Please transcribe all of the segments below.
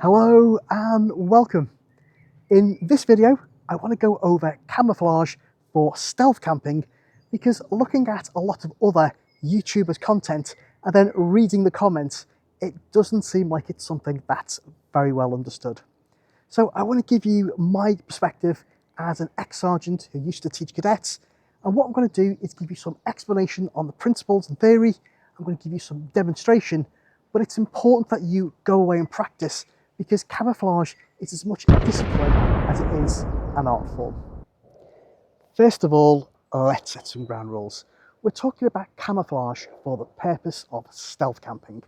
Hello and welcome. In this video, I want to go over camouflage for stealth camping because looking at a lot of other YouTubers' content and then reading the comments, it doesn't seem like it's something that's very well understood. So I want to give you my perspective as an ex-sergeant who used to teach cadets. And what I'm going to do is give you some explanation on the principles and theory. I'm going to give you some demonstration, but it's important that you go away and practice because camouflage is as much a discipline as it is an art form. First of all, let's set some ground rules. We're talking about camouflage for the purpose of stealth camping.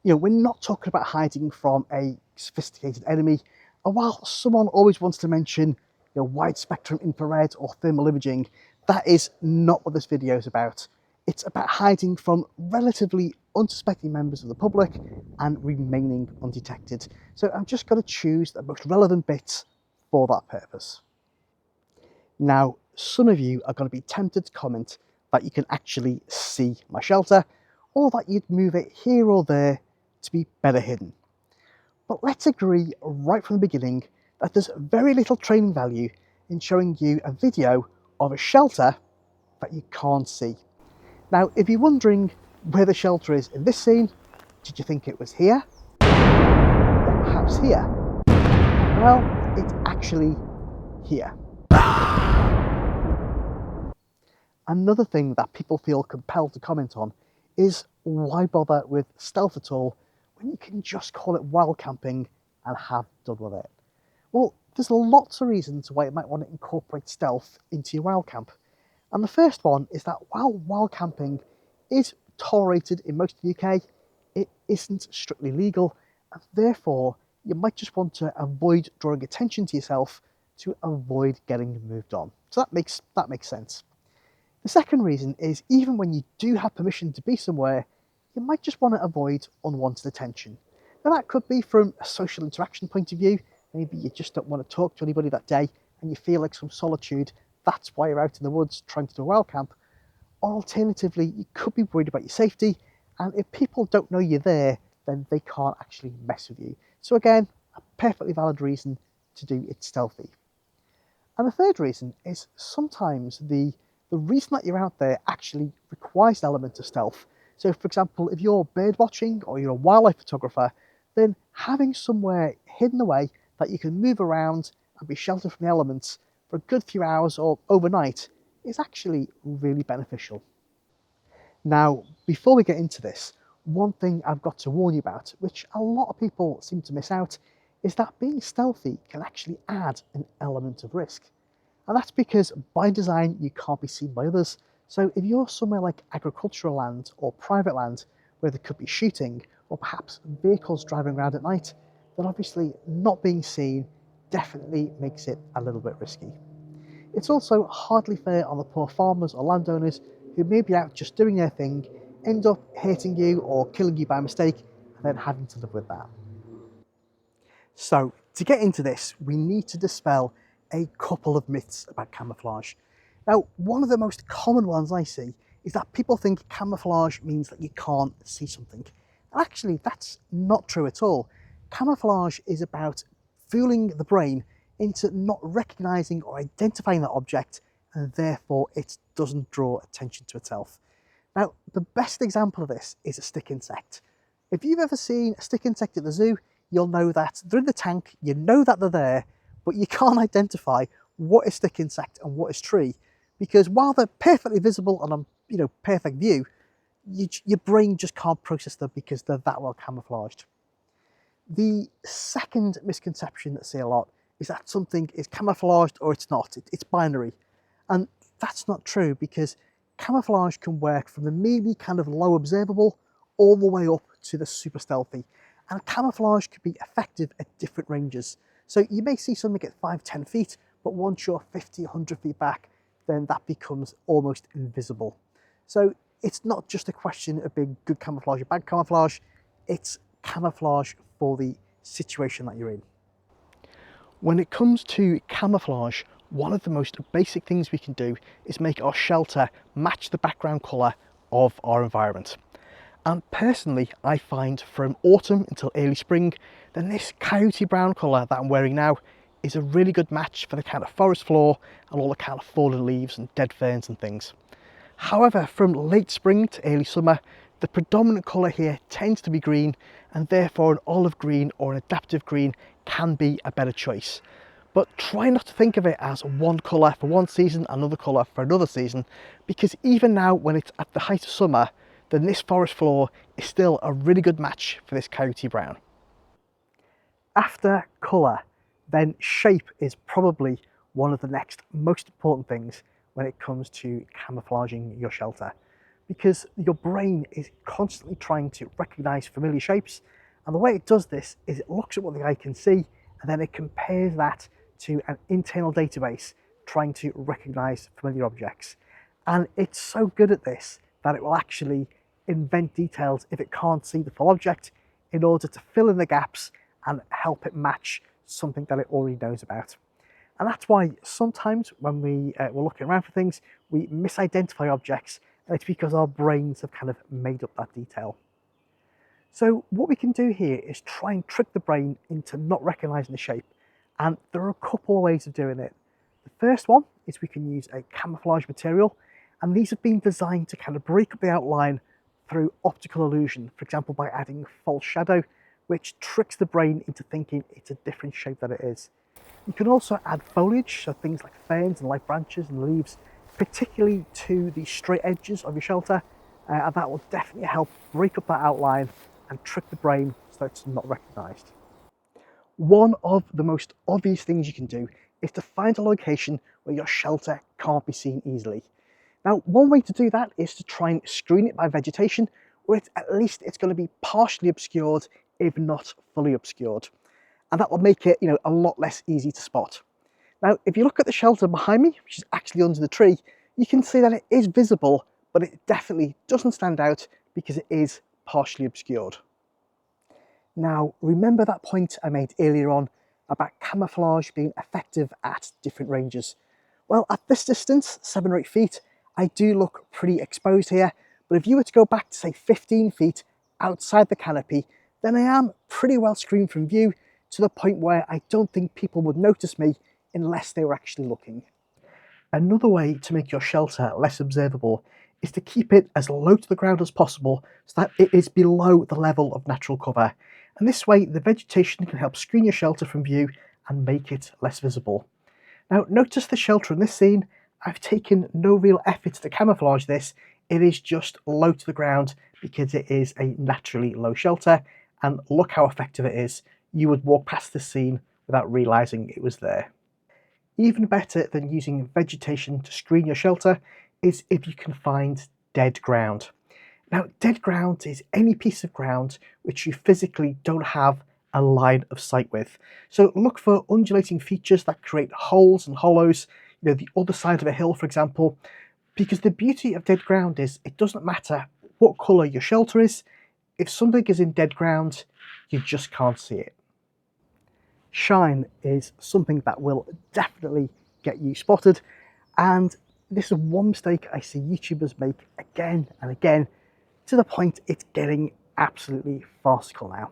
We're not talking about hiding from a sophisticated enemy. And while someone always wants to mention wide spectrum infrared or thermal imaging, that is not what this video is about. It's about hiding from relatively unsuspecting members of the public and remaining undetected. So I'm just going to choose the most relevant bits for that purpose. Now, some of you are going to be tempted to comment that you can actually see my shelter, or that you'd move it here or there to be better hidden. But let's agree right from the beginning that there's very little training value in showing you a video of a shelter that you can't see. Now, if you're wondering where the shelter is in this scene, did you think it was here? Or perhaps here? Well, it's actually here. Another thing that people feel compelled to comment on is why bother with stealth at all when you can just call it wild camping and have done with it? Well, there's lots of reasons why you might want to incorporate stealth into your wild camp. And the first one is that while wild camping is tolerated in most of the UK, it isn't strictly legal, and therefore you might just want to avoid drawing attention to yourself to avoid getting moved on. So that makes sense. The second reason is even when you do have permission to be somewhere, you might just want to avoid unwanted attention. Now that could be from a social interaction point of view. Maybe you just don't want to talk to anybody that day and you feel like some solitude. That's why you're out in the woods trying to do a wild camp. Or alternatively, you could be worried about your safety, and if people don't know you're there, then they can't actually mess with you. So again, a perfectly valid reason to do it stealthy. And the third reason is sometimes the reason that you're out there actually requires an element of stealth. So for example, if you're bird watching or you're a wildlife photographer, then having somewhere hidden away that you can move around and be sheltered from the elements for a good few hours or overnight is actually really beneficial. Now, before we get into this, one thing I've got to warn you about, which a lot of people seem to miss out, is that being stealthy can actually add an element of risk. And that's because by design, you can't be seen by others. So if you're somewhere like agricultural land or private land where there could be shooting or perhaps vehicles driving around at night, then obviously not being seen definitely makes it a little bit risky. It's also hardly fair on the poor farmers or landowners who may be out just doing their thing, end up hurting you or killing you by mistake, and then having to live with that. So to get into this, we need to dispel a couple of myths about camouflage. Now, one of the most common ones I see is that people think camouflage means that you can't see something. And actually, that's not true at all. Camouflage is about fooling the brain into not recognizing or identifying that object, and therefore it doesn't draw attention to itself. Now, the best example of this is a stick insect. If you've ever seen a stick insect at the zoo, you'll know that they're in the tank, you know that they're there, but you can't identify what is stick insect and what is tree, because while they're perfectly visible and on perfect view, your brain just can't process them because they're that well camouflaged. The second misconception that I see a lot is that something is camouflaged or it's not. It's binary. And that's not true, because camouflage can work from the really kind of low observable all the way up to the super stealthy. And camouflage can be effective at different ranges. So you may see something at 5-10 feet, but once you're 50, 100 feet back, then that becomes almost invisible. So it's not just a question of being good camouflage or bad camouflage, it's camouflage for the situation that you're in. When it comes to camouflage, one of the most basic things we can do is make our shelter match the background colour of our environment. And personally, I find from autumn until early spring, then this coyote brown colour that I'm wearing now is a really good match for the kind of forest floor and all the kind of fallen leaves and dead ferns and things. However, from late spring to early summer, the predominant colour here tends to be green, and therefore an olive green or an adaptive green can be a better choice. But try not to think of it as one colour for one season, another colour for another season, because even now when it's at the height of summer, then this forest floor is still a really good match for this coyote brown. After colour, then shape is probably one of the next most important things when it comes to camouflaging your shelter, because your brain is constantly trying to recognise familiar shapes, and the way it does this is it looks at what the eye can see and then it compares that to an internal database trying to recognise familiar objects. And it's so good at this that it will actually invent details if it can't see the full object in order to fill in the gaps and help it match something that it already knows about. And that's why sometimes when we're looking around for things, we misidentify objects, and it's because our brains have kind of made up that detail. So what we can do here is try and trick the brain into not recognising the shape, and there are a couple of ways of doing it. The first one is we can use a camouflage material, and these have been designed to kind of break up the outline through optical illusion, for example by adding false shadow, which tricks the brain into thinking it's a different shape than it is. You can also add foliage, so things like ferns and light branches and leaves, particularly to the straight edges of your shelter, and that will definitely help break up that outline and trick the brain so it's not recognised. One of the most obvious things you can do is to find a location where your shelter can't be seen easily. Now, one way to do that is to try and screen it by vegetation, where at least it's going to be partially obscured, if not fully obscured. And that will make it, a lot less easy to spot. Now, if you look at the shelter behind me, which is actually under the tree, you can see that it is visible, but it definitely doesn't stand out because it is partially obscured. Now, remember that point I made earlier on about camouflage being effective at different ranges? Well, at this distance, 7 or 8 feet, I do look pretty exposed here, but if you were to go back to say 15 feet outside the canopy, then I am pretty well screened from view to the point where I don't think people would notice me unless they were actually looking. Another way to make your shelter less observable is to keep it as low to the ground as possible so that it is below the level of natural cover. And this way the vegetation can help screen your shelter from view and make it less visible. Now notice the shelter in this scene, I've taken no real effort to camouflage this, it is just low to the ground because it is a naturally low shelter, and look how effective it is. You would walk past this scene without realising it was there. Even better than using vegetation to screen your shelter is if you can find dead ground. Now, dead ground is any piece of ground which you physically don't have a line of sight with. So look for undulating features that create holes and hollows, the other side of a hill, for example, because the beauty of dead ground is it doesn't matter what colour your shelter is, if something is in dead ground, you just can't see it. Shine is something that will definitely get you spotted, and this is one mistake I see YouTubers make again and again, to the point it's getting absolutely farcical now.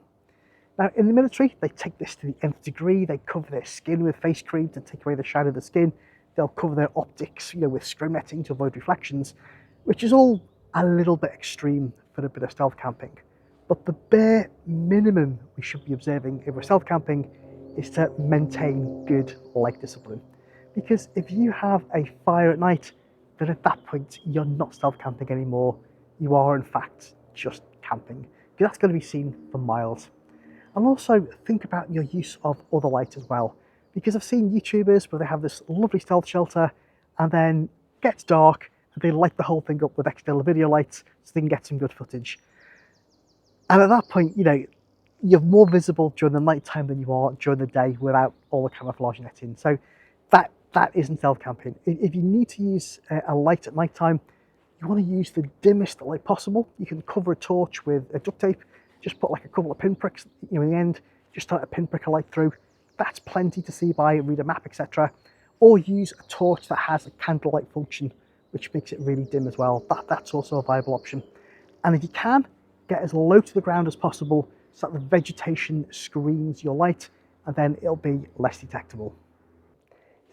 Now, in the military, they take this to the nth degree. They cover their skin with face cream to take away the shine of the skin. They'll cover their optics, with screen netting to avoid reflections, which is all a little bit extreme for a bit of stealth camping. But the bare minimum we should be observing if we're stealth camping is to maintain good light discipline. Because if you have a fire at night, then at that point, you're not stealth camping anymore. You are, in fact, just camping, because that's going to be seen for miles. And also think about your use of other light as well, because I've seen YouTubers where they have this lovely stealth shelter and then it gets dark and they light the whole thing up with external video lights so they can get some good footage. And at that point, you're more visible during the night time than you are during the day without all the camouflage netting. So that isn't stealth camping. If you need to use a light at night time, you want to use the dimmest light possible. You can cover a torch with a duct tape, just put like a couple of pinpricks, in the end, just start a pinprick a light through. That's plenty to see by, read a map, etc. Or use a torch that has a candlelight function, which makes it really dim as well. That's also a viable option. And if you can, get as low to the ground as possible so that the vegetation screens your light, and then it'll be less detectable.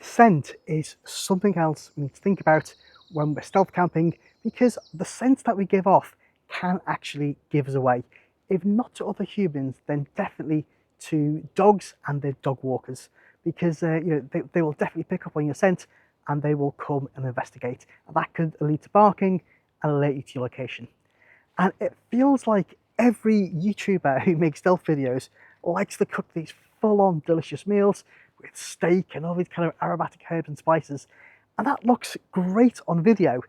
Scent is something else we need to think about when we're stealth camping, because the scent that we give off can actually give us away. If not to other humans, then definitely to dogs and their dog walkers, because they will definitely pick up on your scent and they will come and investigate. And that could lead to barking and alert you to your location. And it feels like every YouTuber who makes stealth videos likes to cook these full-on delicious meals with steak and all these kind of aromatic herbs and spices. And that looks great on video,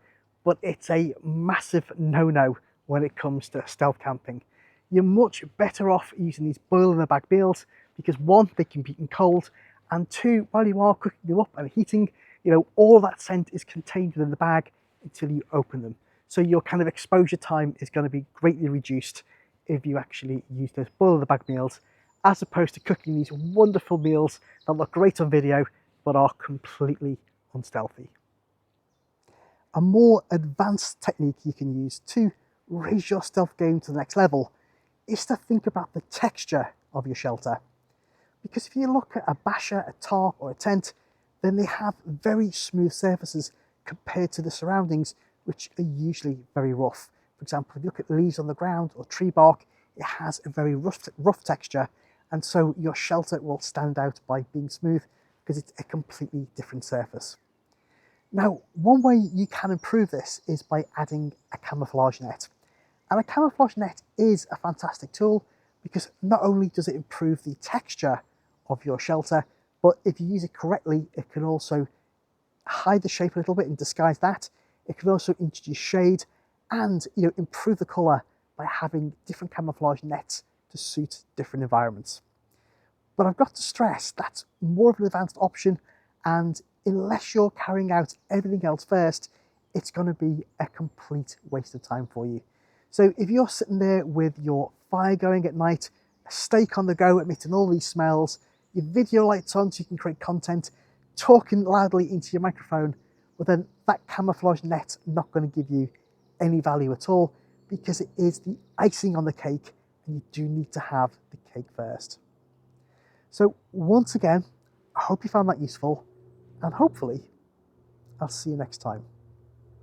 but it's a massive no-no when it comes to stealth camping. You're much better off using these boil-in-the-bag meals because one, they can be eaten cold, and two, while you are cooking them up and heating, all that scent is contained within the bag until you open them. So your kind of exposure time is going to be greatly reduced if you actually use those boil-in-the-bag meals, as opposed to cooking these wonderful meals that look great on video but are completely unstealthy. A more advanced technique you can use to raise your stealth game to the next level is to think about the texture of your shelter. Because if you look at a basher, a tarp or a tent, then they have very smooth surfaces compared to the surroundings, which are usually very rough. For example, if you look at leaves on the ground or tree bark, it has a very rough texture, and so your shelter will stand out by being smooth because it's a completely different surface. Now, one way you can improve this is by adding a camouflage net. And a camouflage net is a fantastic tool because not only does it improve the texture of your shelter, but if you use it correctly, it can also hide the shape a little bit and disguise that. It can also introduce shade and improve the colour by having different camouflage nets to suit different environments. But I've got to stress that's more of an advanced option, and unless you're carrying out everything else first, it's going to be a complete waste of time for you. So if you're sitting there with your fire going at night, a steak on the go emitting all these smells, your video lights on so you can create content, talking loudly into your microphone, well then that camouflage net's not going to give you any value at all, because it is the icing on the cake and you do need to have the cake first. So once again, I hope you found that useful, and hopefully I'll see you next time.